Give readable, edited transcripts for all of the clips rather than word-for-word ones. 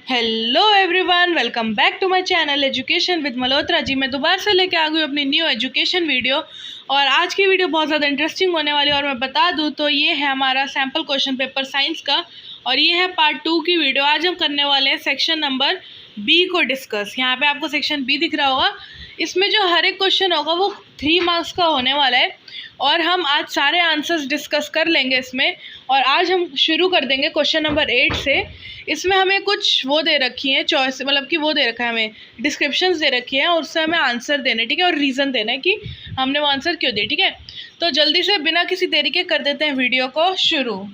Hello everyone, welcome back to my channel education with Malhotra ji. मैं दोबारा से लेके आ गई अपनी न्यू एजुकेशन वीडियो और आज की वीडियो बहुत ज़्यादा इंटरेस्टिंग होने वाली है। और मैं बता दूं तो ये है हमारा सैम्पल क्वेश्चन पेपर साइंस का और ये है पार्ट 2 की वीडियो। आज हम करने वाले हैं सेक्शन नंबर बी को डिस्कस। यहाँ पे आपको सेक्शन बी दिख रहा होगा। इसमें जो हर एक क्वेश्चन होगा वो 3 मार्क्स का होने वाला है और हम आज सारे आंसर्स डिस्कस कर लेंगे इसमें। और आज हम शुरू कर देंगे क्वेश्चन नंबर 8 से। इसमें हमें कुछ वो दे रखी है चॉइस, मतलब कि वो दे रखा है, हमें डिस्क्रिप्शंस दे रखी हैं और उससे हमें आंसर देने, ठीक है, और रीज़न देना है कि हमने वो आंसर क्यों दिया, ठीक है। तो जल्दी से बिना किसी देरी के कर देते हैं वीडियो को शुरू।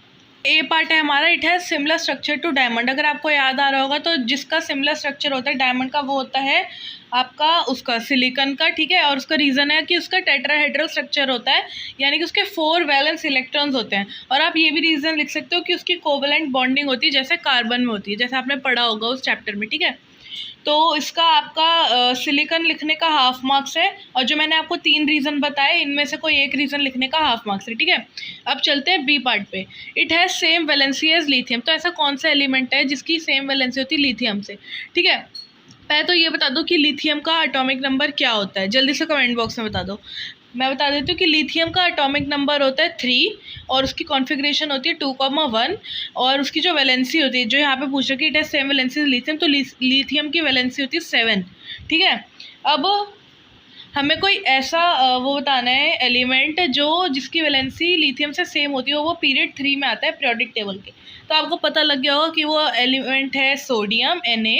ए पार्ट है हमारा, it has similar structure to diamond. अगर आपको याद आ रहा होगा तो जिसका सिमिलर स्ट्रक्चर होता है डायमंड का वो होता है आपका उसका सिलिकॉन का, ठीक है। और उसका रीज़न है कि उसका टेट्राहेड्रल स्ट्रक्चर होता है, यानी कि उसके 4 वैलेंस इलेक्ट्रॉन्स होते हैं। और आप ये भी रीज़न लिख सकते हो कि उसकी कोवैलेंट बॉन्डिंग होती है जैसे कार्बन में होती है, जैसे आपने पढ़ा होगा उस चैप्टर में, ठीक है। तो इसका आपका सिलिकॉन लिखने का हाफ मार्क्स है और जो मैंने आपको 3 रीज़न बताए इनमें से कोई एक रीज़न लिखने का हाफ मार्क्स है, ठीक है। अब चलते हैं बी पार्ट पे। It has same valency as lithium. तो ऐसा कौन सा एलिमेंट है जिसकी सेम वैलेंसी होती है लिथियम से, ठीक है। पहले तो ये बता दो कि लिथियम का एटॉमिक नंबर क्या होता है, जल्दी से कमेंट बॉक्स में बता दो। मैं बता देती हूँ कि लिथियम का एटॉमिक नंबर होता है 3 और उसकी कॉन्फ़िगरेशन होती है 2,1 और उसकी जो वैलेंसी होती है, जो यहाँ पे पूछ रहा है कि it has same valency lithium, तो लिथियम की वैलेंसी होती है 7, ठीक है। अब हमें कोई ऐसा वो बताना है एलिमेंट जो जिसकी वैलेंसी लिथियम से सेम होती है, वो पीरियड 3 में आता है पीरियोडिक टेबल के। तो आपको पता लग गया होगा कि वो एलिमेंट है सोडियम Na,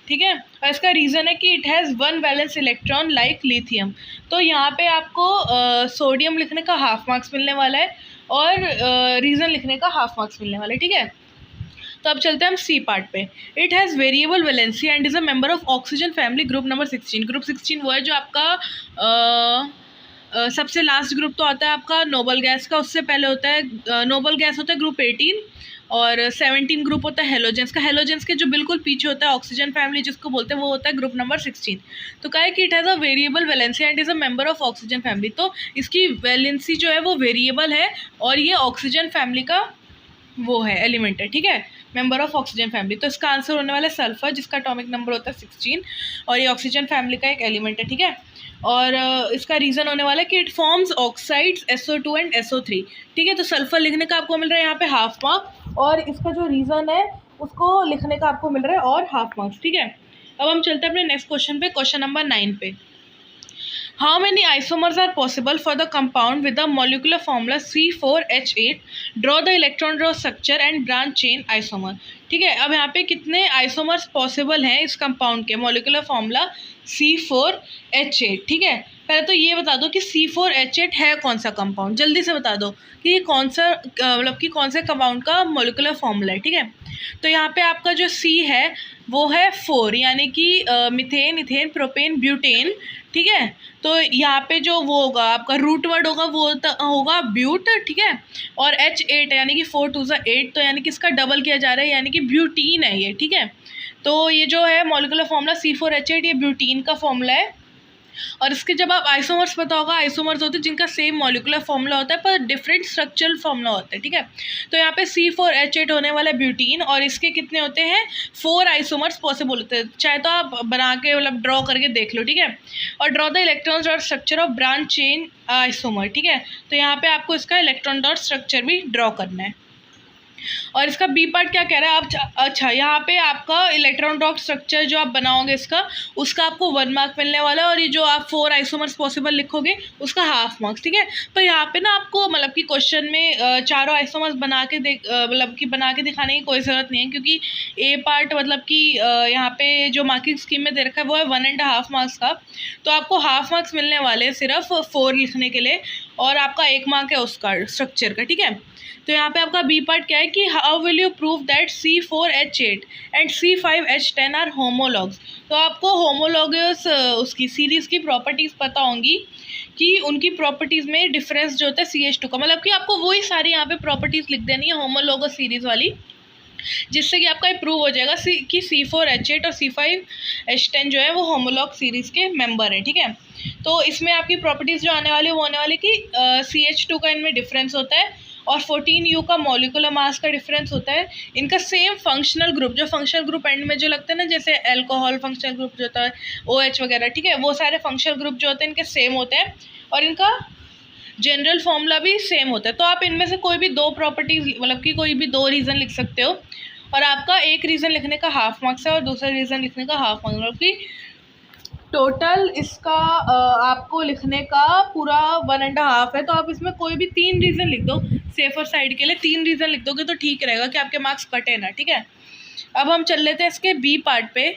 ठीक है। और इसका रीज़न है कि it has 1 valence electron like lithium. तो यहाँ पे आपको सोडियम लिखने का हाफ मार्क्स मिलने वाला है और रीज़न लिखने का हाफ मार्क्स मिलने वाला है, ठीक है। तो अब चलते हैं हम सी पार्ट पे। It has variable valency and is a member of oxygen family group number 16। Group 16 वो है जो आपका सबसे लास्ट ग्रुप तो आता है आपका नोबल गैस का, उससे पहले होता है नोबल गैस होता है ग्रुप 18 और 17 ग्रुप होता है हेलोजेंस का। हेलोजेंस के जो बिल्कुल पीछे होता है ऑक्सीजन फैमिली जिसको बोलते हैं वो होता है ग्रुप नंबर 16। तो कहा है कि it has a variable valency and is a member of oxygen family. तो इसकी वैलेंसी जो है वो वेरिएबल है और ये ऑक्सीजन फैमिली का वो है एलिमेंट है, ठीक है, मेंबर ऑफ ऑक्सीजन फैमिली। तो इसका आंसर होने वाला है सल्फर जिसका एटॉमिक नंबर होता है 16 और ये ऑक्सीजन फैमिली का एक एलिमेंट है, ठीक है। और इसका रीज़न होने वाला है कि it forms oxides SO2 and SO3, ठीक है। तो सल्फर लिखने का आपको मिल रहा है यहाँ पे हाफ मार्क और इसका जो रीज़न है उसको लिखने का आपको मिल रहा है और हाफ मार्क्स, ठीक है। अब हम चलते हैं अपने नेक्स्ट क्वेश्चन पे, क्वेश्चन नंबर 9 पे। How many isomers are possible for the compound with the molecular formula C4H8? Draw the electron draw structure and branch chain isomer, ठीक है। अब यहाँ पे कितने आइसोमर्स पॉसिबल हैं इस कंपाउंड के, मॉलिक्यूलर फॉर्मूला C4H8, ठीक है। पहले तो ये बता दो कि C4H8 है कौन सा कंपाउंड, जल्दी से बता दो कि ये कौन सा मतलब कि कौन से कंपाउंड का मॉलिक्यूलर फॉर्मूला है, ठीक है। तो यहाँ पे आपका जो C है वो है 4, यानी कि मीथेन, इथेन, प्रोपेन, ब्यूटेन, ठीक है। तो यहाँ पे जो वो होगा आपका रूट वर्ड होगा वो होगा ब्यूट, ठीक है। और H8 यानी कि 4 2 8, तो यानी कि इसका डबल किया जा रहा है यानी कि ब्यूटीन है ये, ठीक है। तो ये जो है मॉलिक्यूलर फॉर्मूला C4H8 ये ब्यूटीन का फॉर्मूला है। और इसके जब आप आइसोमर्स पता होगा, आइसोमर्स होते हैं जिनका सेम मॉलिक्यूलर फॉर्मूला होता है पर डिफरेंट स्ट्रक्चरल फॉर्मूला होता है, ठीक है। तो यहाँ पे C4H8 होने वाला है ब्यूटीन और इसके कितने होते हैं 4 आइसोमर्स पॉसिबल होते हैं। चाहे तो आप बना के मतलब ड्रॉ करके देख लो, ठीक है। और draw the electron dot structure of branch chain isomer, ठीक है। तो यहाँ पे आपको इसका इलेक्ट्रॉन डॉट स्ट्रक्चर भी ड्रॉ करना है। और इसका बी पार्ट क्या कह रहा है आप, अच्छा यहाँ पे आपका इलेक्ट्रॉन डॉट स्ट्रक्चर जो आप बनाओगे इसका, उसका आपको 1 मार्क मिलने वाला है और ये जो आप 4 आइसोमर्स पॉसिबल लिखोगे उसका हाफ मार्क्स, ठीक है। पर यहाँ पे ना आपको मतलब कि क्वेश्चन में चारों आइसोमर्स बना के मतलब कि बना के दिखाने की कोई ज़रूरत नहीं है क्योंकि ए पार्ट मतलब कि यहाँ पे जो मार्किंग स्कीम में दे रखा है वो है 1.5 मार्क्स का। तो आपको हाफ मार्क्स मिलने वाले हैं सिर्फ 4 लिखने के लिए और आपका 1 मार्क है उसका स्ट्रक्चर का, ठीक है। तो यहाँ पे आपका बी पार्ट क्या है कि how will you prove that C4H8 and C5H10 are homologs. तो आपको होमोलॉगस उसकी सीरीज़ की प्रॉपर्टीज़ पता होंगी कि उनकी प्रॉपर्टीज़ में डिफरेंस जो होता है CH2 का, मतलब कि आपको वही सारी यहाँ पे प्रॉपर्टीज़ लिख देनी है होमोलॉगस सीरीज़ वाली, जिससे कि आपका प्रूव हो जाएगा कि C4H8 और C5H10 जो है वो होमोलॉग सीरीज़ के मेंबर हैं, ठीक है। तो इसमें आपकी प्रॉपर्टीज़ जो आने वाली है वो आने वाली कि CH2 का इनमें डिफरेंस होता है और 14U का मॉलिक्यूलर मास का डिफरेंस होता है। इनका सेम फंक्शनल ग्रुप, जो फंक्शनल ग्रुप एंड में जो लगता है ना, जैसे अल्कोहल फंक्शनल ग्रुप जो होता है, OH वगैरह, ठीक है, वो सारे फंक्शनल ग्रुप जो होते हैं इनके सेम होते हैं और इनका जनरल फॉर्मूला भी सेम होता है। तो आप इनमें से कोई भी दो प्रॉपर्टीज, मतलब कि कोई भी दो रीज़न लिख सकते हो और आपका एक रीज़न लिखने का हाफ मार्क्स है और दूसरा रीज़न लिखने का हाफ मार्क्स, मतलब कि टोटल इसका आपको लिखने का पूरा 1.5 है। तो आप इसमें कोई भी 3 रीज़न लिख दो, सेफर साइड के लिए 3 रीज़न लिख दोगे तो ठीक रहेगा कि आपके मार्क्स कटे ना, ठीक है। अब हम चल लेते हैं इसके बी पार्ट पे,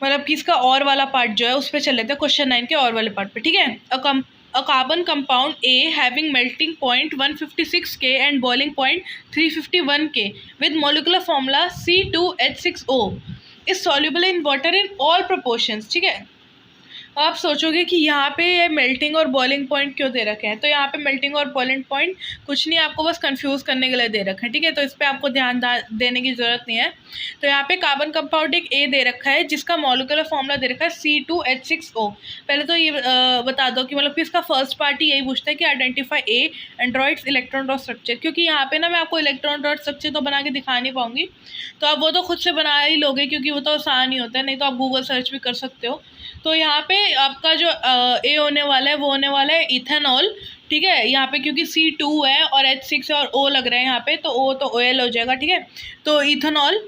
मतलब कि इसका और वाला पार्ट जो है उस पर चल लेते हैं, क्वेश्चन 9 के और वाले पार्ट पे, ठीक है। A carbon compound A having melting point 156 K and boiling point 351 K with molecular formula C2H6O is soluble in water in all proportions, ठीक है। आप सोचोगे कि यहाँ पे ये मेल्टिंग और बॉइलिंग पॉइंट क्यों दे रखे हैं, तो यहाँ पे मेल्टिंग और बॉइलिंग पॉइंट कुछ नहीं, आपको बस कंफ्यूज करने के लिए दे रखे हैं, ठीक है। तो इस पर आपको ध्यान देने की ज़रूरत नहीं है। तो यहाँ पे कार्बन कंपाउंड एक ए दे रखा है जिसका मॉलिक्यूलर फॉर्मूला दे रखा है C2H6O। पहले तो ये बता दो कि मतलब कि इसका फर्स्ट पार्ट ही यही पूछता है कि identify A androids electron dot structure, क्योंकि यहाँ पे ना मैं आपको इलेक्ट्रॉन डॉट स्ट्रक्चर तो बना के दिखा नहीं पाऊंगी, तो आप वो तो खुद से बना ही लोगे क्योंकि वो तो आसान ही होता है, नहीं तो आप गूगल सर्च भी कर सकते हो। तो यहाँ पे आपका जो ए होने वाला है वो होने वाला है इथेनॉल, ठीक है। यहाँ पे क्योंकि C2 है और H6 और O लग रहे हैं यहाँ पे, तो O तो OL हो जाएगा, ठीक है। तो इथेनॉल,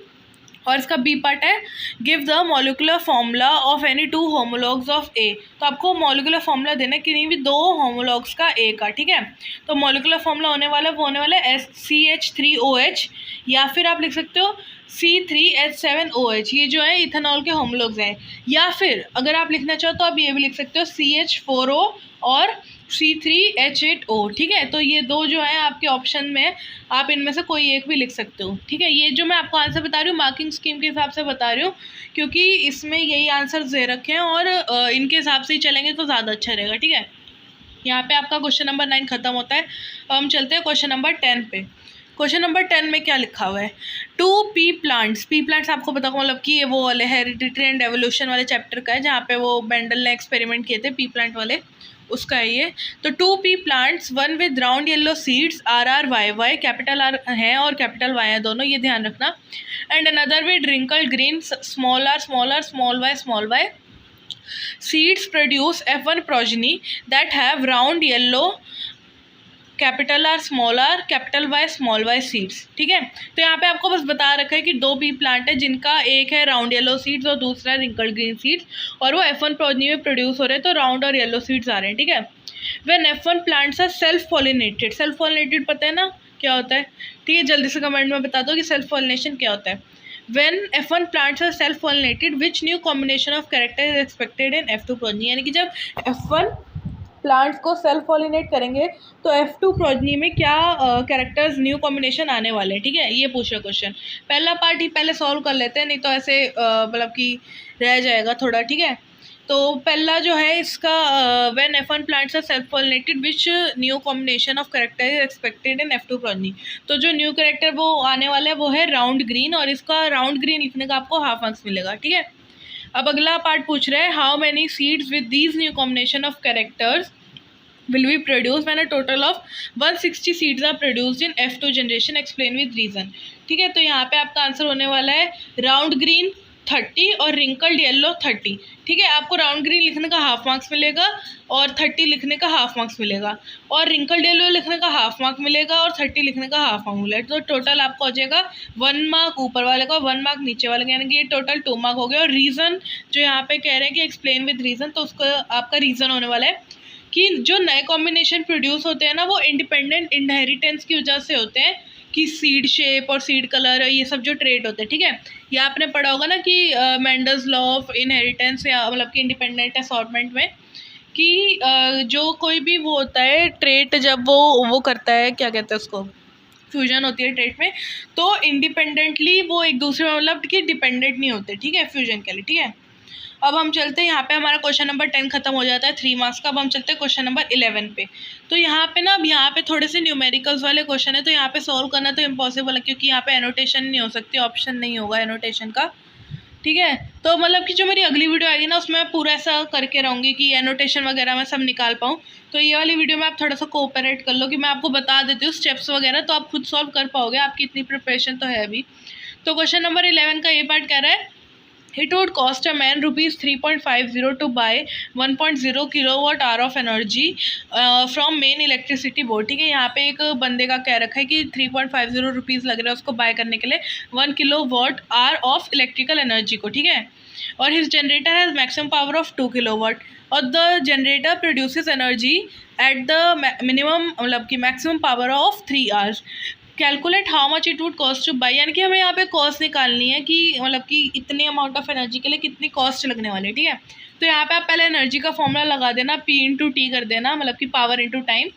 और इसका बी पार्ट है give the molecular formula of any 2 homologues of A. तो आपको मॉलिक्यूलर फॉर्मूला देना है किन्हीं भी 2 होमोलॉग्स का ए का, ठीक है। तो मॉलिक्यूलर फॉर्मूला होने वाला है वो होने वाला है CH3OH, या फिर आप लिख सकते हो C3H7OH, ये जो है इथेनॉल के होमोलॉग्स हैं। या फिर अगर आप लिखना चाहो तो आप ये भी लिख सकते हो CH4O और C3H8O, ठीक है। तो ये दो जो है आपके ऑप्शन में, आप इनमें से कोई एक भी लिख सकते हो, ठीक है। ये जो मैं आपको आंसर बता रही हूँ मार्किंग स्कीम के हिसाब से बता रही हूँ, क्योंकि इसमें यही आंसर दे रखे हैं और इनके हिसाब से ही चलेंगे तो ज़्यादा अच्छा रहेगा, ठीक है। यहाँ पे आपका क्वेश्चन नंबर 9 खत्म होता है। अब हम चलते हैं क्वेश्चन नंबर 10 पे। क्वेश्चन नंबर 10 में क्या लिखा हुआ है, 2 पी प्लांट्स आपको पता होगा, मतलब कि ये वो वाले हेरिडिटरी एंड एवोल्यूशन वाले चैप्टर का है जहाँ पे वो बेंडल ने एक्सपेरिमेंट किए थे पी प्लांट वाले, उसका है ये। तो 2 P plants, one with round yellow seeds RRYY, capital R है और कैपिटल Y है दोनों, ये ध्यान रखना, and another with wrinkled green small r small y seeds produce F1 progeny that have round yellow capital R capital Y small y seeds, ठीक है। तो यहाँ पे आपको बस बता रखा है कि 2 पी प्लांट है जिनका एक है राउंड येलो सीड्स और दूसरा है रिंकल्ड ग्रीन सीड्स, और वो F1 प्रोजनी में प्रोड्यूस हो रहे हैं, तो राउंड और येलो सीड्स आ रहे हैं, ठीक है। When F1 plants are self pollinated पता है ना क्या होता है, ठीक है। जल्दी से कमेंट में बता दो कि सेल्फ पॉलिनेशन क्या होता है। When F1 plants are self-pollinated, which new combination of character is expected in F2 progeny? यानी कि जब F1 प्लांट्स को सेल्फ पॉलिनेट करेंगे तो F2 प्रोजनी में क्या कैरेक्टर्स न्यू कॉम्बिनेशन आने वाले हैं, ठीक है। ये पूछ रहा क्वेश्चन, पहला पार्ट ही पहले सॉल्व कर लेते हैं, नहीं तो ऐसे मतलब कि रह जाएगा थोड़ा, ठीक है। तो पहला जो है इसका when F1 plants are self pollinated which new combination of character is expected in F2 progeny. तो जो न्यू कैरेक्टर वो आने वाला है वो है राउंड ग्रीन, और इसका राउंड ग्रीन लिखने का आपको हाफ मार्क्स मिलेगा, ठीक है। अब अगला पार्ट पूछ रहा है how many seeds with these new combination of characters will be produced when a total of 160 seeds are produced in F2 generation, explain with reason, ठीक है। तो यहाँ पे आपका आंसर होने वाला है राउंड ग्रीन 30 और रिंकल्ड येलो 30, ठीक है। आपको राउंड ग्रीन लिखने का हाफ मार्क्स मिलेगा और 30 लिखने का हाफ मार्क्स मिलेगा, और रिंकल्ड येलो लिखने का हाफ मार्क मिलेगा और 30 लिखने का हाफ मार्क मिलेगा। तो टोटल आपको हो जाएगा 1 मार्क ऊपर वाले का, 1 मार्क नीचे वाले का, यानी कि ये टोटल 2 मार्क हो गए। और रीज़न जो यहाँ पे कह रहे हैं कि एक्सप्लेन विद रीज़न, तो उसका आपका रीज़न होने वाला है कि जो नए कॉम्बिनेशन प्रोड्यूस होते हैं ना वो इंडिपेंडेंट इनहेरिटेंस की वजह से होते हैं, कि सीड शेप और सीड कलर ये सब जो ट्रेट होते हैं, ठीक है। ये आपने पढ़ा होगा ना कि मेंडल्स लॉ ऑफ इनहेरिटेंस, या मतलब कि इंडिपेंडेंट असॉर्टमेंट में, कि जो कोई भी वो होता है ट्रेट, जब वो करता है, क्या कहते हैं उसको, फ्यूजन होती है ट्रेट में, तो इंडिपेंडेंटली वो एक दूसरे में मतलब कि डिपेंडेंट नहीं होते, ठीक है, फ्यूजन के लिए, ठीक है। अब हम चलते हैं, यहाँ पे हमारा क्वेश्चन नंबर 10 खत्म हो जाता है 3 मार्क्स का। अब हम चलते हैं क्वेश्चन नंबर 11 पे। तो यहाँ पे ना, अब यहाँ पे थोड़े से न्यूमेरिकल्स वाले क्वेश्चन है, तो यहाँ पे सॉल्व करना तो इम्पॉसिबल है क्योंकि यहाँ पे एनोटेशन नहीं हो सकती, ऑप्शन नहीं होगा एनोटेशन का, ठीक है। तो मतलब कि जो मेरी अगली वीडियो आएगी ना उसमें मैं पूरा ऐसा करके रहूँगी कि एनोटेशन वगैरह मैं सब निकाल पाऊँ। तो ये वाली वीडियो में आप थोड़ा सा कोऑपरेट कर लो कि मैं आपको बता देती हूँ स्टेप्स वगैरह, तो आप खुद सॉल्व कर पाओगे, आपकी इतनी प्रिपरेशन तो है अभी। तो क्वेश्चन नंबर 11 का ये पार्ट कह रहा है It would cost a man rupees 3.50 to buy 1.0 kilowatt hour of energy from main electricity board. ठीक है, यहाँ पे एक बंदे का कह रखा है कि 3.50 रुपीज़ लग रहा है उसको बाय करने के लिए 1 kilowatt hour of electrical energy को। ठीक है, और his generator has maximum power of 2 kilowatt और the generator produces energy at the minimum मतलब कि maximum power of 3 hours. Calculate how much it would cost to buy, यानी कि हमें यहाँ पे कॉस्ट निकालनी है कि मतलब कि इतनी अमाउंट ऑफ एनर्जी के लिए कितनी कॉस्ट लगने वाली है। ठीक है, तो यहाँ पे आप पहले एनर्जी का फॉर्मूला लगा देना, P इंटू टी कर देना, मतलब कि पावर इंटू टाइम,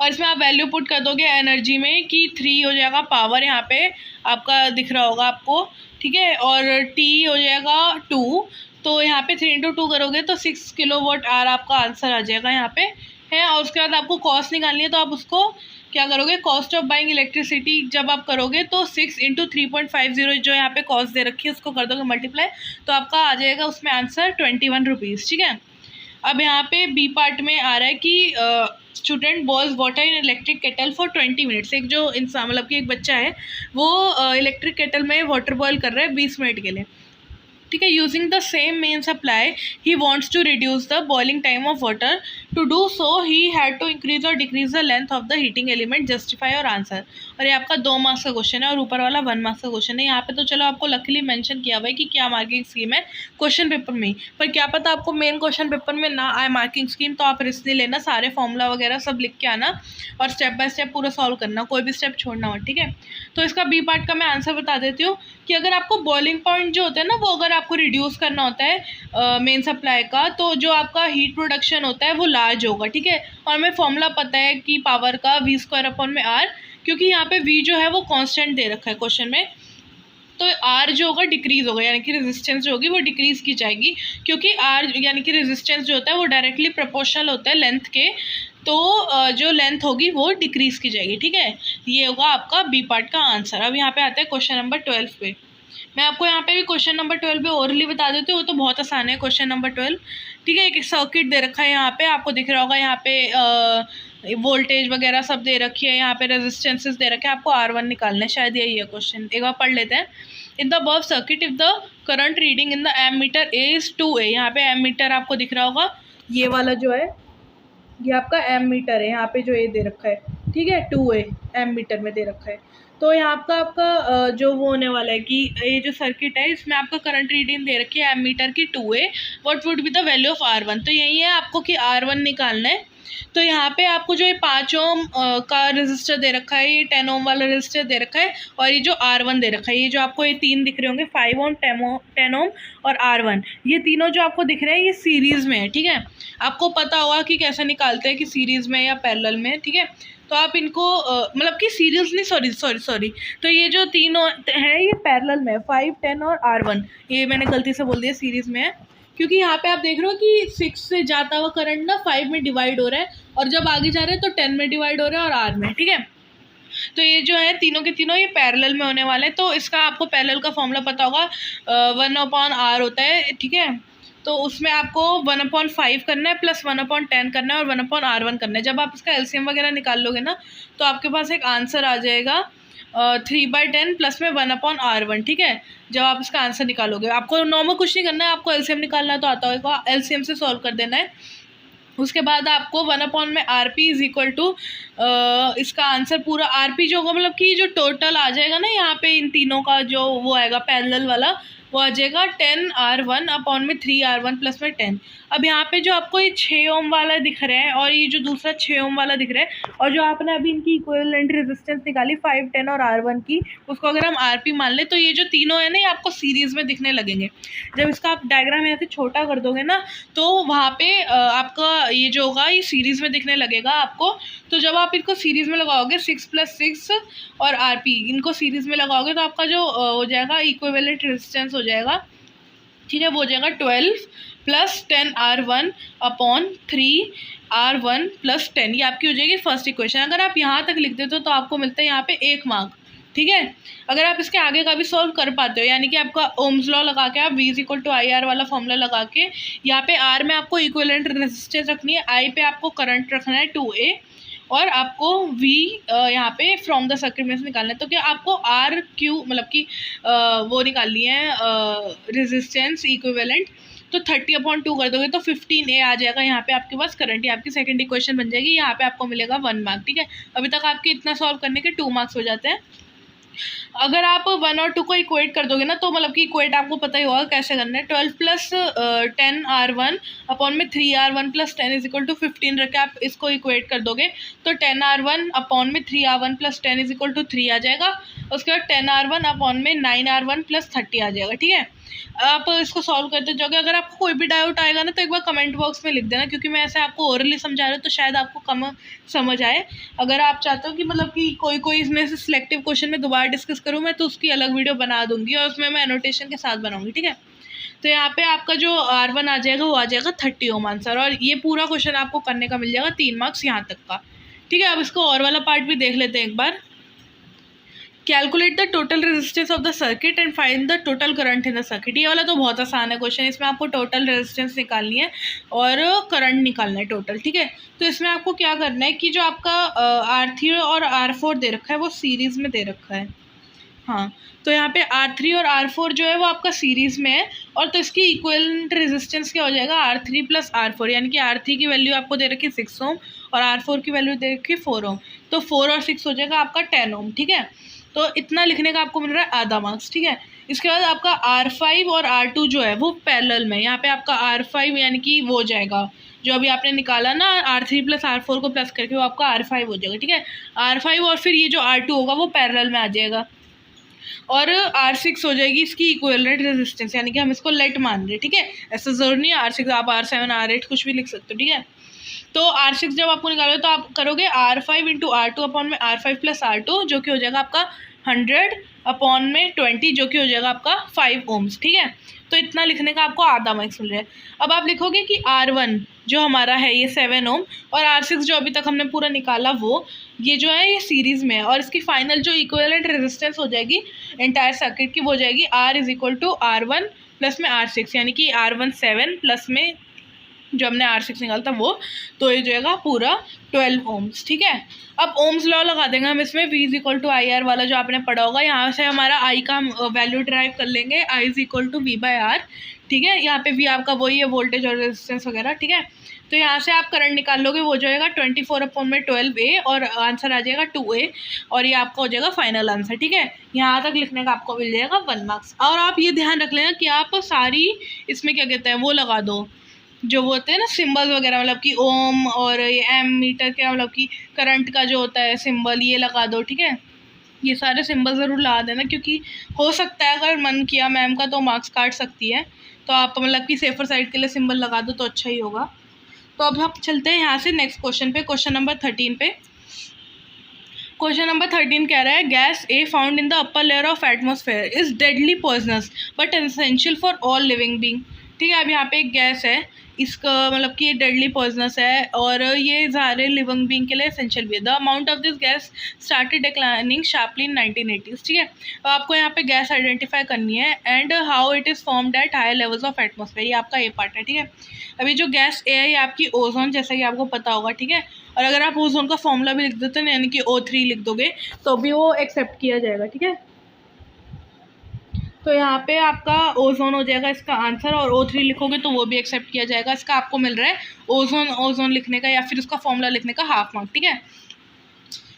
और इसमें आप वैल्यू पुट कर दोगे एनर्जी में कि 3 हो जाएगा पावर, यहाँ पे आपका दिख रहा होगा आपको। ठीक है, और T हो जाएगा 2, तो यहाँ पे 3 इंटू 2 करोगे तो 6 किलोवाट आवर आपका आंसर आ जाएगा यहाँ पे है। और उसके बाद आपको कॉस्ट निकालनी है, तो आप उसको क्या करोगे, कॉस्ट ऑफ बाइंग इलेक्ट्रिसिटी जब आप करोगे तो 6 इंटू 3.50 जो यहाँ पे कॉस्ट दे रखी है उसको कर दोगे मल्टीप्लाई, तो आपका आ जाएगा उसमें आंसर 21 रुपीज़। ठीक है, अब यहाँ पे बी पार्ट में आ रहा है कि student boils water in electric kettle for 20 minutes. एक जो इंसान मतलब कि एक बच्चा है वो इलेक्ट्रिक केटल में वाटर बॉयल कर रहा है 20 मिनट के लिए। ठीक है, using the same main supply he wants to reduce the boiling time of water. To do so he had to increase और decrease the length of the heating element, justify और answer. और ये आपका 2 marks का question है और ऊपर वाला 1 मार्क्स का क्वेश्चन है। यहाँ पे तो चलो आपको लकीली मेंशन किया हुआ है कि क्या मार्किंग स्कीम है क्वेश्चन पेपर में ही, पर क्या पता आपको मेन क्वेश्चन पेपर में ना आए मार्किंग स्कीम, तो आप रिस्क नहीं लेना, सारे फॉर्मूला वगैरह सब लिख के आना और स्टेप बाय स्टेप पूरा सॉल्व करना, कोई भी स्टेप छोड़ना मत। ठीक है, तो इसका बी पार्ट का मैं आंसर बता देती हूँ कि अगर आपको बॉइलिंग पॉइंट जो होता है ना वो अगर आपको रिड्यूस करना होता है मेन सप्लाई का, तो जो आपका हीट प्रोडक्शन होता है वो लार्ज होगा। ठीक है, और हमें फॉर्मूला पता है कि पावर का V² R, क्योंकि यहाँ पे V जो है वो कांस्टेंट दे रखा है क्वेश्चन में, तो R जो होगा डिक्रीज होगा, यानी कि रेजिस्टेंस जो होगी वो डिक्रीज की जाएगी, क्योंकि R यानी कि रेजिस्टेंस जो होता है वो डायरेक्टली प्रोपोर्शनल होता है लेंथ के, तो जो लेंथ होगी वो डिक्रीज की जाएगी। ठीक है, ये होगा आपका बी पार्ट का आंसर। अब यहाँ पे आता है क्वेश्चन नंबर 12 पे। मैं आपको यहाँ पे भी क्वेश्चन नंबर 12 पे ओरली बता देती हूँ, वो तो बहुत आसान है क्वेश्चन नंबर 12। ठीक है, एक सर्किट दे रखा है, यहाँ पे आपको दिख रहा होगा, यहाँ पे वोल्टेज वगैरह सब दे रखी है, यहाँ पे रेजिस्टेंसेस दे रखे हैं, आपको R1 निकालना है, शायद यही है क्वेश्चन, एक बार पढ़ लेते हैं। In the above circuit if the current reading in the ammeter is 2A, यहाँ पे एमीटर आपको दिख रहा होगा, ये वाला जो है ये आपका एमीटर है, यहाँ पे जो ये दे रखा है। ठीक है, 2A एमीटर में दे रखा है। तो यहाँ आपका जो वो होने वाला है कि ये जो सर्किट है इसमें आपका करंट रीडिंग दे रखी है एमीटर की 2A, what would be the value of R1, तो यही है आपको कि R1 निकालना है। तो यहाँ पे आपको जो ये 5 ओम का रेजिस्टर दे रखा है, ये 10 ओम वाला रेजिस्टर दे रखा है, और ये जो R1 दे रखा है, ये जो आपको ये 3 दिख रहे होंगे 5 ओम 10 ओम और R1, ये तीनों जो आपको दिख रहे हैं ये सीरीज़ में है। ठीक है, आपको पता होगा कि कैसे निकालते हैं कि सीरीज़ में या पैरेलल में। ठीक है, तो आप इनको मतलब कि सीरीज नहीं, सॉरी, तो ये जो तीनों हैं ये पैरेलल में है, 5, 10 और R1, ये मैंने गलती से बोल दिया सीरीज़ में है, क्योंकि यहाँ पे आप देख रहे हो कि 6 से जाता हुआ करंट ना 5 में डिवाइड हो रहा है, और जब आगे जा रहे हैं तो 10 में डिवाइड हो रहा है और R में। ठीक है, तो ये जो है तीनों के तीनों ये पैरेलल में होने वाले हैं। तो इसका आपको पैरेलल का फॉर्मूला पता होगा, 1/R होता है। ठीक है, तो उसमें आपको 1/5 करना है, प्लस 1/10 करना है, और 1/R1 करना है। जब आप इसका एलसीएम वगैरह निकाल लोगे ना तो आपके पास एक आंसर आ जाएगा 3/10 प्लस में 1/R1। ठीक है, जब आप इसका आंसर निकालोगे, आपको नॉर्मल कुछ नहीं करना है, आपको एलसीएम निकालना तो आता होगा, एलसीएम से सॉल्व कर देना है। उसके बाद आपको 1/RP इज इक्वल टू इसका आंसर पूरा RP जो होगा, मतलब कि जो टोटल आ जाएगा ना यहाँ पे इन तीनों का जो वो आएगा पैरेलल वाला, वो आ जाएगा 10R1 अपॉन में 3R1 प्लस में 10। अब यहाँ पे जो आपको ये 6 ओम वाला दिख रहा है और ये जो दूसरा 6 ओम वाला दिख रहा है, और जो आपने अभी इनकी इक्विवेलेंट रेजिस्टेंस निकाली 5, 10 और R1 की, उसको अगर हम RP मान ले तो ये जो तीनों है ना ये आपको सीरीज़ में दिखने लगेंगे। जब इसका आप डायग्राम यहाँ से छोटा कर दोगे ना तो वहाँ पे आपका ये जो होगा ये सीरीज़ में दिखने लगेगा आपको। तो जब आप इनको सीरीज़ में लगाओगे 6 + 6 और RP इनको सीरीज़ में लगाओगे तो आपका जो हो जाएगा इक्विवेलेंट रेजिस्टेंस हो जाएगा। ठीक है, वो हो जाएगा 12 + 10R1 अपॉन 3R1 + 10, ये आपकी हो जाएगी फर्स्ट इक्वेशन। अगर आप यहाँ तक लिख देते हो तो आपको मिलता है यहाँ पे 1 मार्क। ठीक है। अगर आप इसके आगे का भी सॉल्व कर पाते हो, यानी कि आपका ओम्स लॉ लगा के आप V equal to I R वाला फॉर्मूला लगा के यहाँ पे R में आपको इक्विवेलेंट रेजिस्टेंस रखनी है, I पे आपको करंट रखना है 2A, और आपको V यहाँ पे फ्रॉम द सर्किट में से निकालना है। तो क्या आपको R Q मतलब कि वो निकालनी है रेजिस्टेंस इक्विवेलेंट, तो 30/2 कर दोगे तो 15A आ जाएगा यहाँ पे आपके पास करंट। ये आपकी सेकंड इक्वेशन बन जाएगी, यहाँ पे आपको मिलेगा 1 मार्क। ठीक है, अभी तक आपके इतना सॉल्व करने के 2 मार्क्स हो जाते हैं। अगर आप 1 और 2 को इक्वेट कर दोगे ना, तो मतलब कि इक्वेट आपको पता ही होगा कैसे करना है। 12 प्लस 10R1 अपॉन में 3R1 प्लस 10 इज इक्वल टू 15 रख के आप इसको इक्वेट कर दोगे तो 10R1 अपॉन में 3R1 प्लस 10 इज इक्वल टू 3 आ जाएगा। उसके बाद 10R1 अपॉन में 9R1 प्लस 30 आ जाएगा। ठीक है, आप इसको सॉल्व करते जाओगे। अगर आपको कोई भी डाउट आएगा ना तो एक बार कमेंट बॉक्स में लिख देना, क्योंकि मैं ऐसे आपको ओरली समझा रही हूँ तो शायद आपको कम समझ आए। अगर आप चाहते हो कि मतलब कि कोई इसमें से सिलेक्टिव क्वेश्चन में दोबारा डिस्कस करूँ मैं, तो उसकी अलग वीडियो बना दूंगी और उसमें मैं एनोटेशन के साथ बनाऊंगी। ठीक है, तो यहाँ पे आपका जो R1 आ जाएगा वो आ जाएगा 30 ओम आंसर, और ये पूरा क्वेश्चन आपको करने का मिल जाएगा 3 मार्क्स यहाँ तक का। ठीक है, अब इसको और वाला पार्ट भी देख लेते हैं एक बार। Calculate the total resistance of the circuit and find the total current in the circuit. ये वाला तो बहुत आसान है क्वेश्चन, इसमें आपको टोटल रेजिस्टेंस निकालनी है और करंट निकालना है टोटल। ठीक है, तो इसमें आपको क्या करना है कि जो आपका R3 और R4 दे रखा है वो सीरीज़ में दे रखा है। हाँ, तो यहाँ पे R3 और R4 जो है वो आपका सीरीज़ में है, और तो इसकी इक्विवेलेंट रेजिस्टेंस क्या हो जाएगा R3 प्लस R4, यानी कि R3 की वैल्यू आपको दे रखी है 6 ओम और R4 की वैल्यू दे रखी है 4 ओम, तो 4 और 6 हो जाएगा आपका 10 ओम। ठीक है, तो इतना लिखने का आपको मिल रहा है आधा मार्क्स। ठीक है, इसके बाद आपका R5 और R2 जो है वो पैरेलल में, यहाँ पे आपका R5 यानी कि वो जाएगा जो अभी आपने निकाला ना R3 प्लस R4 को प्लस करके, वो आपका R5 हो जाएगा। ठीक है, R5 और फिर ये जो R2 होगा वो पैरेलल में आ जाएगा, और R6 हो जाएगी इसकी इक्विवेलेंट रेजिस्टेंस, यानी कि हम इसको लेट मान रहे हैं। ठीक है, ऐसा जरूर नहीं है R6, आप R7 R8 कुछ भी लिख सकते हो। ठीक है, तो R6 जब आपको निकालो तो आप करोगे R5 इंटू R2 अपॉन में R5 प्लस R2, जो कि हो जाएगा आपका 100 अपॉन में 20, जो कि हो जाएगा आपका 5 ओम्स। ठीक है, तो इतना लिखने का आपको आधा मार्क्स मिल रहा है। अब आप लिखोगे कि R1 जो हमारा है ये 7 ओम, और R6 जो अभी तक हमने पूरा निकाला वो ये जो है ये सीरीज़ में है, और इसकी फाइनल जो इक्विवेलेंट रेजिस्टेंस हो जाएगी एंटायर सर्किट की वो हो जाएगी R is equal to R1 plus में R6, यानी कि R1 7 प्लस में जो हमने R6 निकाला था वो, तो ये जाएगा पूरा 12 ओम्स। ठीक है, अब ओम्स लॉ लगा देंगे हम इसमें, V is equal to I R वाला जो आपने पढ़ा होगा। यहाँ से हमारा I का वैल्यू ड्राइव कर लेंगे, I is equal to V by R. ठीक है, यहाँ पे V आपका वही है वोल्टेज और रेजिस्टेंस वगैरह। ठीक है, तो यहाँ से आप करंट निकाल लोगे, वो जाएगा 24 अपॉन में 12A, और आंसर आ जाएगा 2A, और ये आपका हो जाएगा फाइनल आंसर। ठीक है, यहाँ तक लिखने का आपको मिल जाएगा 1 मार्क्स। और आप ये ध्यान रख लेना कि आप सारी इसमें क्या कहते हैं वो लगा दो, जो वो होते हैं ना सिंबल वगैरह, मतलब कि ओम और ये एम मीटर के मतलब कि करंट का जो होता है सिंबल, ये लगा दो। ठीक है, ये सारे सिंबल ज़रूर लगा देना, क्योंकि हो सकता है अगर मन किया मैम का तो मार्क्स काट सकती है, तो आप मतलब कि सेफर साइड के लिए सिंबल लगा दो तो अच्छा ही होगा। तो अब हम चलते हैं यहाँ से नेक्स्ट क्वेश्चन पे, क्वेश्चन नंबर 13 पे। क्वेश्चन नंबर 13 कह रहा है gas A found in the upper layer of atmosphere is deadly poisonous but essential for all living being. ठीक है, अब यहाँ पे एक गैस है, इसका मतलब कि ये डेडली पॉइजनस है और ये सारे लिविंग बीइंग के लिए एसेंशियल भी है। The amount of this gas started declining sharply in 1980s। ठीक है, तो आपको यहाँ पे गैस आइडेंटिफाई करनी है and how it is formed at higher levels of atmosphere, ये आपका ए पार्ट है। ठीक है, अभी जो गैस ए है ये आपकी ओजोन, जैसा कि आपको पता होगा। ठीक है, और अगर आप ओजोन का फॉर्मूला भी लिख देते हैं यानी कि O3 लिख दोगे तो भी वो एक्सेप्ट किया जाएगा। ठीक है, तो यहाँ पे आपका ओजोन हो जाएगा इसका आंसर, और O3 लिखोगे तो वो भी एक्सेप्ट किया जाएगा। इसका आपको मिल रहा है ओजोन लिखने का या फिर उसका फॉर्मूला लिखने का हाफ मार्क। ठीक है,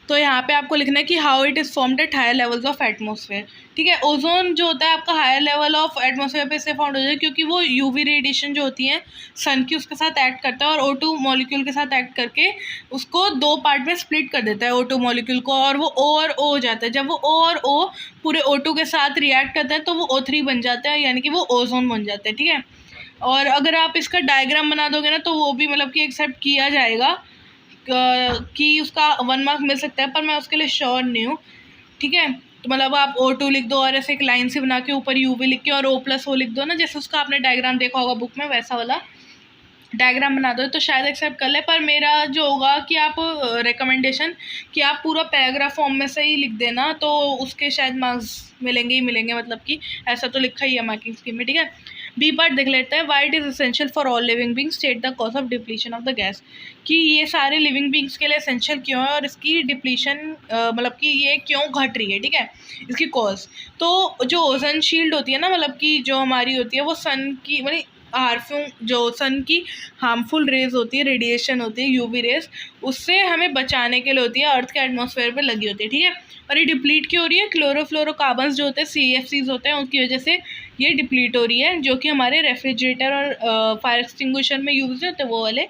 तो यहाँ पे आपको लिखना है कि how it is formed at higher levels of atmosphere. ठीक है, ओजोन जो होता है आपका हायर लेवल ऑफ एटमॉस्फेयर पे इससे फाउंड हो जाए क्योंकि वो यूवी रेडिएशन जो होती है सन की उसके साथ एक्ट करता है, और O2 मॉलिक्यूल के साथ एक्ट करके उसको 2 पार्ट में स्प्लिट कर देता है O2 मॉलिक्यूल को, और वो O और O हो जाता है। जब वो O और O पूरे O2 के साथ रिएक्ट करता है तो वो O3 बन जाता है, यानी कि वो ओजोन बन जाता है। ठीक है, और अगर आप इसका डायग्राम बना दोगे ना तो वो भी मतलब कि एक्सेप्ट किया जाएगा कि उसका 1 मार्क मिल सकता है, पर मैं उसके लिए श्योर नहीं हूँ। ठीक है, तो मतलब आप O2 लिख दो और ऐसे एक लाइन से बना के ऊपर UV लिख के और O+O लिख दो ना, जैसे उसका आपने डायग्राम देखा होगा बुक में, वैसा वाला। डायग्राम बना दो तो शायद एक्सेप्ट कर ले, पर मेरा जो होगा कि आप रिकमेंडेशन कि आप पूरा पैराग्राफ फॉर्म में से ही लिख देना, तो उसके शायद मार्क्स मिलेंगे ही मिलेंगे, मतलब कि ऐसा तो लिखा ही है मार्किंग स्कीम में, ठीक है। बी पार्ट देख लेते हैं। Why it is essential for all living beings, state the cause of depletion of the gas, कि ये सारे लिविंग बींग्स के लिए एसेंशियल क्यों है और इसकी डिप्लीशन मतलब कि ये क्यों घट रही है, ठीक है, इसकी कॉज। तो जो ओजोन शील्ड होती है ना, मतलब कि जो हमारी होती है वो सन की मतलब हार्मफुल जो सन की हार्मफुल रेज होती है, रेडिएशन होती है, यूवी रेज, उससे हमें बचाने के लिए होती है, अर्थ के एटमॉस्फेयर पे लगी होती है, ठीक है। और ये डिप्लीट क्यों हो रही है? क्लोरोफ्लोरोकार्बन्स जो होते हैं, CFCs होते हैं, उनकी वजह से ये डिप्लीट हो रही है, जो कि हमारे रेफ्रिजरेटर और फायर एक्सटिंग्विशर में यूज़ होते हैं वो वाले,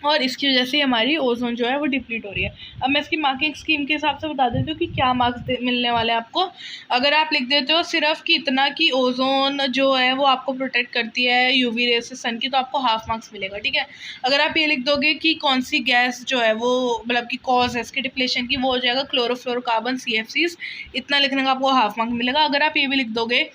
और इसकी वजह से हमारी ओजोन जो है वो डिप्लीट हो रही है। अब मैं इसकी मार्किंग स्कीम के हिसाब से बता देती हूँ कि क्या मार्क्स मिलने वाले हैं आपको। अगर आप लिख देते हो सिर्फ कि इतना कि ओजोन जो है वो आपको प्रोटेक्ट करती है यूवी रेज से सन की, तो आपको हाफ मार्क्स मिलेगा, ठीक है। अगर आप ये लिख दोगे कि कौन सी गैस जो है वो मतलब कि कॉज है इसके डिप्लेशन की, वो हो जाएगा क्लोरोफ्लोरोकार्बन CFCs, इतना लिखने का आपको हाफ मार्क्स मिलेगा। अगर आप ये भी लिख दोगे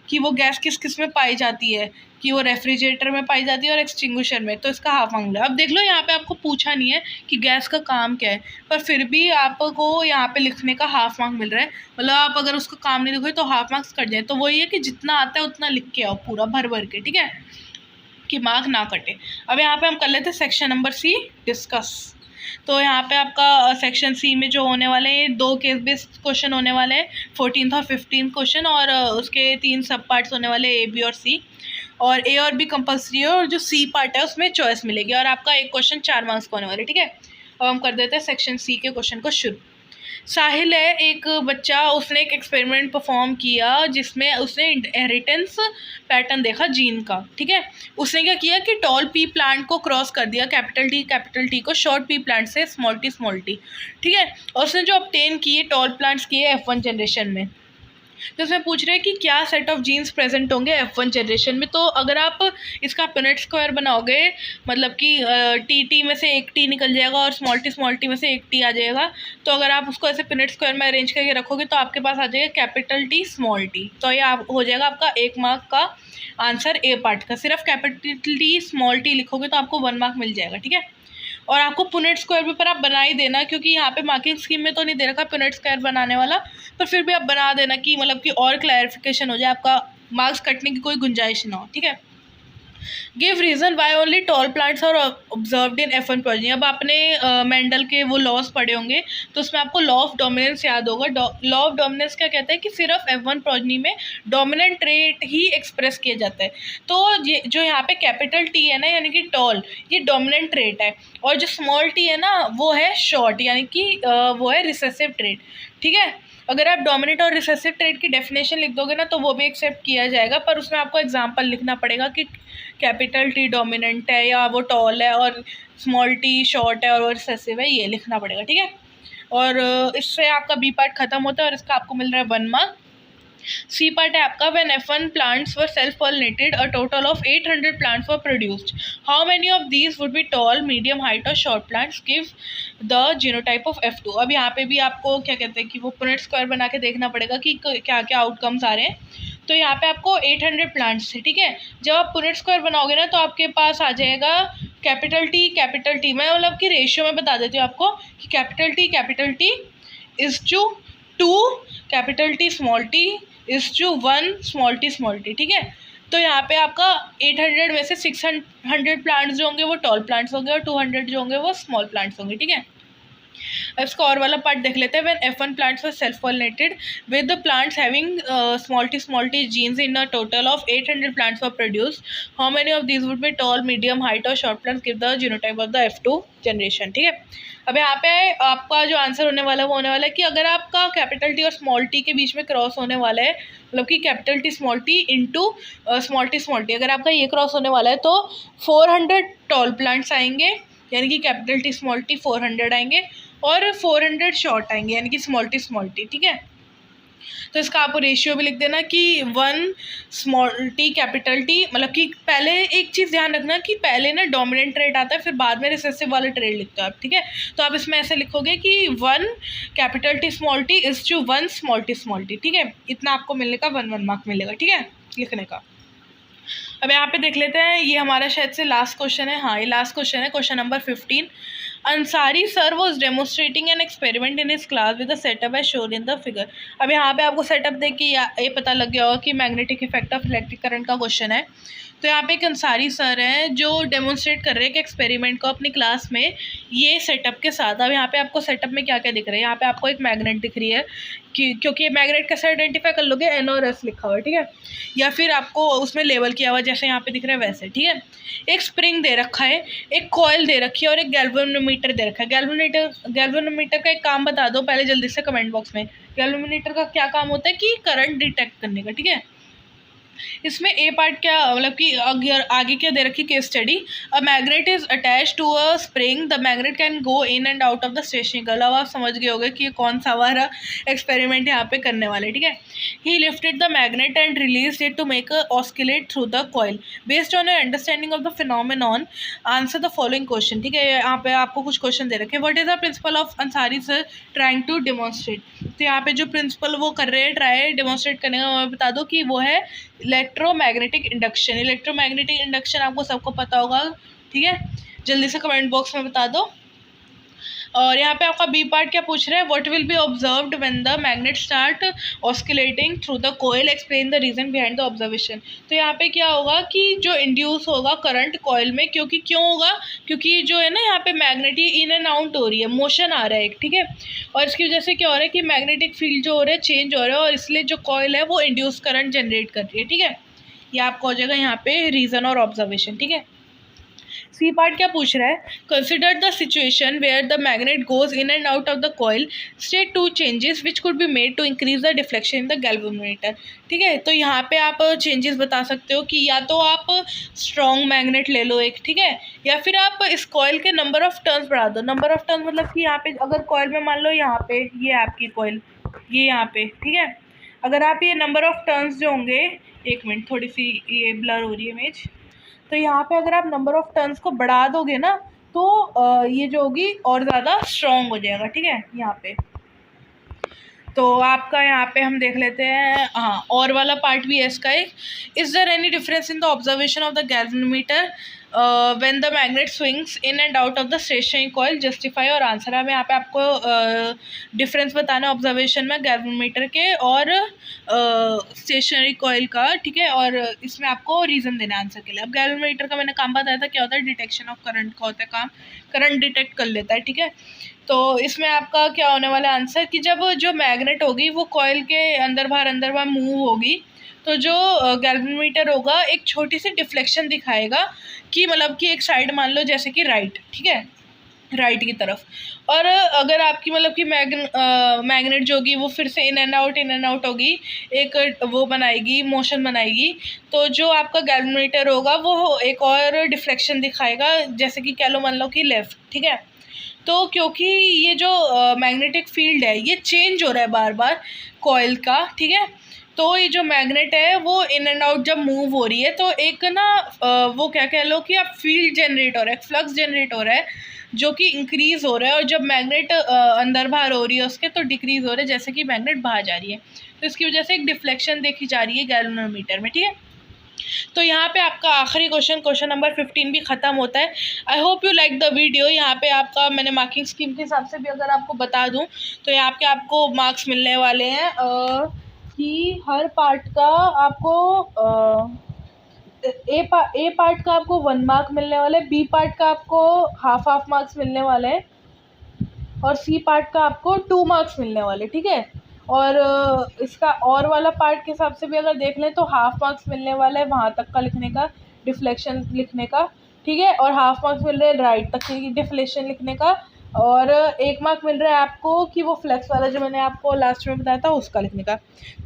कि वो गैस किस किस में पाई जाती है, कि वो रेफ्रिजरेटर में पाई जाती है और एक्सटिंग्विशर में, तो इसका हाफ मार्क्स मिला। अब देख लो यहाँ पे आपको पूछा नहीं है कि गैस का काम क्या है, पर फिर भी आपको यहाँ पे लिखने का हाफ मार्क्स मिल रहा है। मतलब आप अगर उसका काम नहीं लिखोगे तो हाफ मार्क्स कट जाए, तो वही है कि जितना आता है उतना लिख के आओ पूरा भर भर के, ठीक है, कि मार्क ना कटे। अब यहाँ पे हम कर लेते हैं सेक्शन नंबर C, डिस्कस। तो यहाँ पे आपका सेक्शन C में जो होने वाले हैं 2 केस बेस्ड क्वेश्चन होने वाले हैं, 14th और 15th क्वेश्चन, और उसके 3 सब पार्ट्स होने वाले A, B और C, और A और B कंपल्सरी है, और जो C पार्ट है उसमें चॉइस मिलेगी, और आपका एक क्वेश्चन 4 मार्क्स का होने वाला है, ठीक है। अब हम कर देते हैं सेक्शन C के क्वेश्चन को शुरू। साहिल है एक बच्चा, उसने एक एक्सपेरिमेंट परफॉर्म किया जिसमें उसने इनहेरिटेंस पैटर्न देखा जीन का, ठीक है। उसने क्या किया कि टॉल पी प्लांट को क्रॉस कर दिया, कैपिटल टी को शॉर्ट पी प्लांट से स्मॉल टी, ठीक है। और उसने जो ऑब्टेन किए टॉल प्लांट्स किए F1 जनरेशन में, तो उसमें पूछ रहे हैं कि क्या सेट ऑफ जीन्स प्रेजेंट होंगे F1 जनरेशन में। तो अगर आप इसका पिनेट स्क्वायर बनाओगे, मतलब कि टी में से एक टी निकल जाएगा और स्मॉल टी में से एक टी आ जाएगा, तो अगर आप उसको ऐसे पिनेट स्क्वायर में अरेंज करके रखोगे तो आपके पास आ जाएगा कैपिटल टी स्मॉल टी। तो ये आप हो जाएगा आपका 1 मार्क का आंसर A पार्ट का। सिर्फ कैपिटल टी स्मॉल टी लिखोगे तो आपको 1 मार्क मिल जाएगा, ठीक है। और आपको पुनेट स्क्वायर भी पर आप बना ही देना, क्योंकि यहाँ पे मार्किंग स्कीम में तो नहीं दे रखा पुनेट स्क्वायर बनाने वाला, पर फिर भी आप बना देना कि मतलब कि और क्लैरिफिकेशन हो जाए, आपका मार्क्स कटने की कोई गुंजाइश ना हो, ठीक है। Give reason why only tall plants are observed in F1 progeny. अब आपने मेंडल के वो लॉज पढ़े होंगे, तो उसमें आपको लॉ ऑफ डोमिनेंस याद होगा। लॉ ऑफ डोमिनेंस क्या कहता है कि सिर्फ F1 प्रोजेनी में डोमिनेंट ट्रेट ही एक्सप्रेस किया जाता है। तो ये जो यहाँ पे कैपिटल टी है ना, यानी कि टॉल, ये डोमिनेंट ट्रेट है, और जो स्मॉल टी है ना वो है शॉर्ट, यानी कि वो है रिसेसिव ट्रेट, ठीक है। अगर आप डोमिनेंट और रिसेसिव ट्रेट की डेफिनेशन लिख दोगे ना तो वो भी एक्सेप्ट किया जाएगा, पर उसमें आपको एग्जांपल लिखना पड़ेगा कि कैपिटल टी डोमिनेंट है या वो टॉल है, और स्मॉल टी शॉर्ट है और वो रिसेसिव है, ये लिखना पड़ेगा, ठीक है। और इससे आपका बी पार्ट खत्म होता है और इसका आपको मिल रहा है 1 मार्क। सी पार्ट है आपका when F1 plants were self-pollinated, a total of 800 plants were produced. How many of these would be tall, medium height or short plants? Give the genotype of F2. अब यहाँ पे भी आपको क्या कहते हैं कि वो पुनेट स्क्वायर बना के देखना पड़ेगा कि क्या क्या आउटकम्स आ रहे हैं। तो यहाँ पे आपको 800 प्लांट्स थे, ठीक है। जब आप पुनेट स्क्वायर बनाओगे ना तो आपके पास आ जाएगा कैपिटल टी। मैं मतलब कि रेशियो में बता देती हूँ आपको कि capital T is to 2 capital T small T is to 1 small T, ठीक है। तो यहाँ पे आपका 800 में से 600 प्लांट्स जो होंगे वो टॉल प्लांट्स होंगे और 200 जो होंगे वो स्मॉल प्लांट्स होंगे, ठीक है। अब इसका और वाला पार्ट देख लेते हैं। When F1 plants were self-pollinated with the plants having small t genes in a total of 800 plants were produced. How many of these would be tall, medium height or short plants? Give the genotype of the F2 generation, ठीक है। अब यहाँ पे आपका जो answer होने वाला है वो होने वाला है कि अगर आपका कैपिटल टी और स्मॉल टी के बीच में क्रॉस होने वाला है, मतलब कि capital T small T into small T, अगर आपका ये क्रॉस होने वाला है तो 400 टॉल प्लांट्स आएंगे, यानी कि कैपिटल टी स्मॉल टी 400 आएंगे, और 400 शॉर्ट आएंगे, यानी कि स्मॉल टी, ठीक है। तो इसका आपको रेशियो भी लिख देना कि 1 स्मॉल टी कैपिटल टी, मतलब कि पहले एक चीज़ ध्यान रखना कि पहले ना डोमिनेंट ट्रेड आता है, फिर बाद में रिसेसिव वाला ट्रेड लिखते हो आप, ठीक है। तो आप इसमें ऐसे लिखोगे कि 1 capital T small T is to 1 small T, ठीक है। इतना आपको मिलने का 1 मार्क मिलेगा, ठीक है, लिखने का। अब यहाँ पे देख लेते हैं, ये हमारा शायद से लास्ट क्वेश्चन है। हाँ, ये लास्ट क्वेश्चन है, question number 15। Ansari sir was demonstrating an experiment in his class with the setup as shown in the figure. अब यहाँ पे आपको सेटअप देख के ये पता लग गया होगा कि magnetic effect of electric current का क्वेश्चन है। तो यहाँ पे एक अंसारी सर हैं जो डेमोन्स्ट्रेट कर रहे हैं कि एक्सपेरिमेंट को अपनी क्लास में ये सेटअप के साथ। अब यहाँ पे आपको सेटअप में क्या क्या दिख रहा है, यहाँ पे आपको एक मैग्नेट दिख रही है क्योंकि मैग्नेट कैसे आइडेंटिफाई कर लोगे, एन और एस लिखा हुआ है, ठीक है, या फिर आपको उसमें लेबल किया हुआ जैसे यहाँ पे दिख रहा है वैसे, ठीक है। एक स्प्रिंग दे रखा है, एक कॉयल दे रखी है और एक गैल्वेनोमीटर दे रखा है। गैल्वेनोमीटर का एक काम बता दो पहले जल्दी से कमेंट बॉक्स में। गैल्वेनोमीटर का क्या काम होता है कि करंट डिटेक्ट करने का, ठीक है। इसमें ए पार्ट क्या मतलब कि अगर आगे क्या दे रखी case study, a magnet is attach to a spring, the magnet can go in and out of the stationary coil. अब आप समझ गए होंगे कि ये कौन सा हमारा एक्सपेरिमेंट यहाँ पे करने वाले, ठीक है। He lifted the magnet and release it to make oscillate through the coil based on your understanding of the phenomenon, answer the following question, ठीक है। यहाँ पे आपको कुछ क्वेश्चन दे रखे हैं। What is the principle of Ansari sir trying to demonstrate. तो यहाँ पे जो प्रिंसिपल वो कर रहे हैं ट्राई डेमोन्स्ट्रेट करने का, बता दो कि वो है इलेक्ट्रोमैग्नेटिक इंडक्शन। इलेक्ट्रोमैग्नेटिक इंडक्शन आपको सबको पता होगा, ठीक है, जल्दी से कमेंट बॉक्स में बता दो। और यहाँ पे आपका बी पार्ट क्या पूछ रहा है, what will be observed when the magnet start oscillating through the coil, explain the reason behind the observation. तो यहाँ पे क्या होगा कि जो इंड्यूस होगा करंट कॉइल में, क्यों होगा, क्योंकि जो है ना यहाँ पे मैग्नेटिक इन एंड आउट हो रही है, मोशन आ रहा है, ठीक है, और इसकी वजह से क्या हो रहा है कि मैग्नेटिक फील्ड जो हो रहा है चेंज हो रहा है और इसलिए जो कॉइल है वो इंड्यूस करंट जनरेट कर रही है, ठीक है। ये आपको हो जाएगा यहाँ पे रीजन और ऑब्जर्वेशन, ठीक है। सी पार्ट क्या पूछ रहा है, consider the situation where the magnet goes in and out of the coil, state two changes which could be made to increase the deflection in the galvanometer, ठीक है। तो यहाँ पे आप चेंजेस बता सकते हो कि या तो आप स्ट्रॉन्ग मैग्नेट ले लो एक, ठीक है, या फिर आप इस कॉइल के नंबर ऑफ टर्न्स बढ़ा दो। नंबर ऑफ टर्न्स मतलब कि यहाँ पे अगर कॉइल में मान लो यहाँ पे ये आपकी कॉइल, ये यहाँ पे, ठीक है, अगर आप ये नंबर ऑफ टर्न्स जो होंगे, एक मिनट थोड़ी सी ये ब्लर हो रही है इमेज, तो यहाँ पे अगर आप नंबर ऑफ टर्न्स को बढ़ा दोगे ना तो ये जो होगी और ज़्यादा स्ट्रॉन्ग हो जाएगा, ठीक है। यहाँ पे तो आपका यहाँ पे हम देख लेते हैं, हाँ, और वाला पार्ट भी है इसका एक, is there any difference in the observation of the galvanometer when the magnet swings in and out of the stationary coil, justify और आंसर। अब यहाँ पे आपको डिफरेंस बताना है ऑब्जर्वेशन में गैल्वेनोमीटर के और स्टेशनरी कॉइल का, ठीक है, और इसमें आपको रीज़न देना है आंसर के लिए। अब गैल्वेनोमीटर का मैंने काम बताया था क्या होता है, डिटेक्शन ऑफ करंट का होता है काम, करंट डिटेक्ट कर लेता है, ठीक है। तो इसमें आपका क्या होने वाला आंसर कि जब जो मैग्नेट होगी वो कॉइल के अंदर बाहर मूव होगी तो जो गैल्वेनोमीटर होगा एक छोटी सी डिफ्लेक्शन दिखाएगा कि मतलब कि एक साइड मान लो जैसे कि राइट, ठीक है, राइट की तरफ, और अगर आपकी मतलब कि मैग्नेट जो होगी वो फिर से इन एंड आउट होगी, एक वो बनाएगी, मोशन बनाएगी, तो जो आपका गैल्वेनोमीटर होगा वो एक और डिफ्लेक्शन दिखाएगा, जैसे कि कह लो मान लो कि लेफ़्ट, ठीक है। तो क्योंकि ये जो मैग्नेटिक फील्ड है ये चेंज हो रहा है बार बार कॉइल का, ठीक है, तो ये जो मैग्नेट है वो इन एंड आउट जब मूव हो रही है तो एक ना वो क्या कह लो कि आप फील्ड जनरेट हो रहा है, फ्लक्स जनरेट हो रहा है जो कि इंक्रीज़ हो रहा है, और जब मैग्नेट अंदर बाहर हो रही है उसके तो डिक्रीज़ हो रहा है जैसे कि मैग्नेट बाहर जा रही है, तो इसकी वजह से एक डिफ्लेक्शन देखी जा रही है गैल्वेनोमीटर में, ठीक है। तो यहाँ पे आपका आखिरी क्वेश्चन नंबर 15 भी ख़त्म होता है। I hope you like the video. यहाँ पे आपका मैंने मार्किंग स्कीम के हिसाब से भी अगर आपको बता दूँ तो यहाँ पे आपको मार्क्स मिलने वाले हैं कि हर पार्ट का आपको ए पार्ट का आपको 1 मार्क मिलने वाला है, बी पार्ट का आपको हाफ मार्क्स मिलने वाले हैं और सी पार्ट का आपको 2 मार्क्स मिलने वाले, ठीक है। और इसका और वाला पार्ट के हिसाब से भी अगर देख लें तो हाफ मार्क्स मिलने वाला है वहाँ तक का लिखने का, डिफ्लेक्शन लिखने का, ठीक है, और हाफ मार्क्स मिल रहे हैं राइट तक की डिफ्लेक्शन लिखने का, और 1 मार्क मिल रहा है आपको कि वो फ्लेक्स वाला जो मैंने आपको लास्ट में बताया था उसका लिखने का।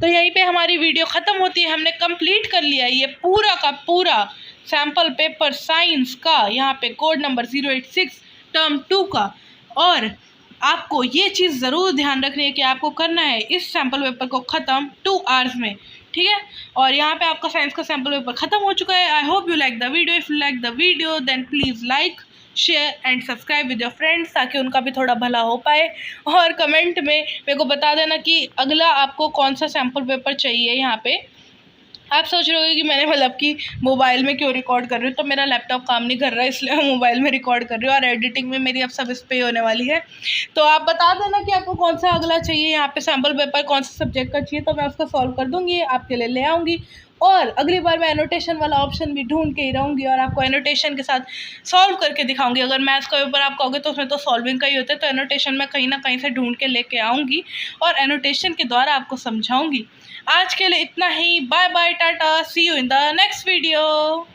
तो यहीं पे हमारी वीडियो ख़त्म होती है। हमने कंप्लीट कर लिया ये पूरा का पूरा सैम्पल पेपर साइंस का, यहाँ पे कोड नंबर 086 टर्म 2 का, और आपको ये चीज़ ज़रूर ध्यान रखनी है कि आपको करना है इस सैम्पल पेपर को ख़त्म 2 आवर्स में, ठीक है। और यहाँ पे आपका साइंस का सैम्पल पेपर ख़त्म हो चुका है। I hope you like the video. If you like the video then please like, share and subscribe with your friends ताकि उनका भी थोड़ा भला हो पाए, और कमेंट में मेरे को बता देना कि अगला आपको कौन सा सैम्पल पेपर चाहिए यहाँ पे आप सोच रहे होगे कि मैंने मतलब कि मोबाइल में क्यों रिकॉर्ड कर रही हूँ, तो मेरा लैपटॉप काम नहीं कर रहा है इसलिए मैं मोबाइल में रिकॉर्ड कर रही हूँ और एडिटिंग में मेरी अब सब इस पे होने वाली है। तो आप बता देना कि आपको कौन सा अगला चाहिए, यहाँ पे सैम्पल पेपर कौन सा सब्जेक्ट का चाहिए, तो मैं उसको सॉल्व कर दूँगी, आपके लिए ले आऊँगी। और अगली बार मैं एनोटेशन वाला ऑप्शन भी ढूंढ के ही रहूँगी और आपको एनोटेशन के साथ सॉल्व करके दिखाऊंगी। अगर मैथ्स का पेपर आप कहोगे तो उसमें तो सॉल्विंग का ही होता है, तो एनोटेशन मैं कहीं ना कहीं से ढूंढ के लेके आऊँगी और एनोटेशन के द्वारा आपको समझाऊंगी। आज के लिए इतना ही। बाय बाय, टाटा, see you in the next video.